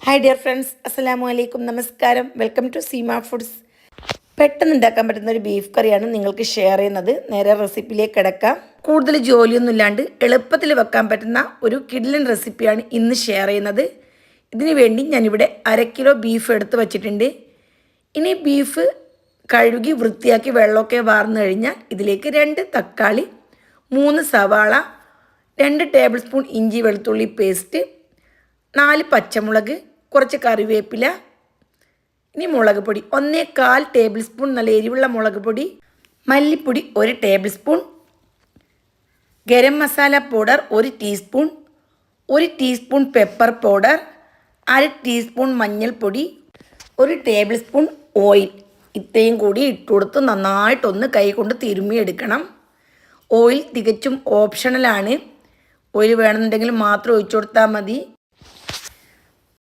Hi dear friends, അസ്സലാമു അലൈക്കും, നമസ്കാരം. Welcome to Seema foods. പെട്ടെന്ന് ഉണ്ടാക്കാൻ പറ്റുന്ന ഒരു ബീഫ് കറിയാണ് നിങ്ങൾക്ക് ഷെയർ ചെയ്യുന്നത്. നേരെ റെസിപ്പിയിലേക്ക് കിടക്കാം. കൂടുതൽ ജോലിയൊന്നും ഇല്ലാണ്ട് എളുപ്പത്തിൽ വെക്കാൻ പറ്റുന്ന ഒരു കിഡിലൻ റെസിപ്പിയാണ് ഇന്ന് ഷെയർ ചെയ്യുന്നത്. ഇതിനു വേണ്ടി ഞാനിവിടെ 1/2 കിലോ ബീഫ് എടുത്ത് വച്ചിട്ടുണ്ട്. ഇനി ബീഫ് കഴുകി വൃത്തിയാക്കി വെള്ളമൊക്കെ വാർന്നു കഴിഞ്ഞാൽ ഇതിലേക്ക് 2 തക്കാളി, 3 സവാള, 2 ടേബിൾ സ്പൂൺ ഇഞ്ചി വെളുത്തുള്ളി പേസ്റ്റ്, 4 പച്ചമുളക്, കുറച്ച് കറിവേപ്പില, ഇനി മുളക് പൊടി 1/4 ടേബിൾ സ്പൂൺ നല്ല എരിവുള്ള മുളക് പൊടി, മല്ലിപ്പൊടി 1 table spoon, garam masala powder 1 teaspoon, 1 teaspoon pepper powder, 1/2 teaspoon മഞ്ഞൾപ്പൊടി, 1 ടേബിൾ സ്പൂൺ ഓയിൽ. ഇത്രയും കൂടി ഇട്ടുകൊടുത്ത് നന്നായിട്ടൊന്ന് കൈ കൊണ്ട് തിരുമ്മിയെടുക്കണം. ഓയിൽ തികച്ചും ഓപ്ഷണലാണ്. ഓയിൽ വേണമെന്നുണ്ടെങ്കിൽ മാത്രം ഒഴിച്ചു കൊടുത്താൽ മതി.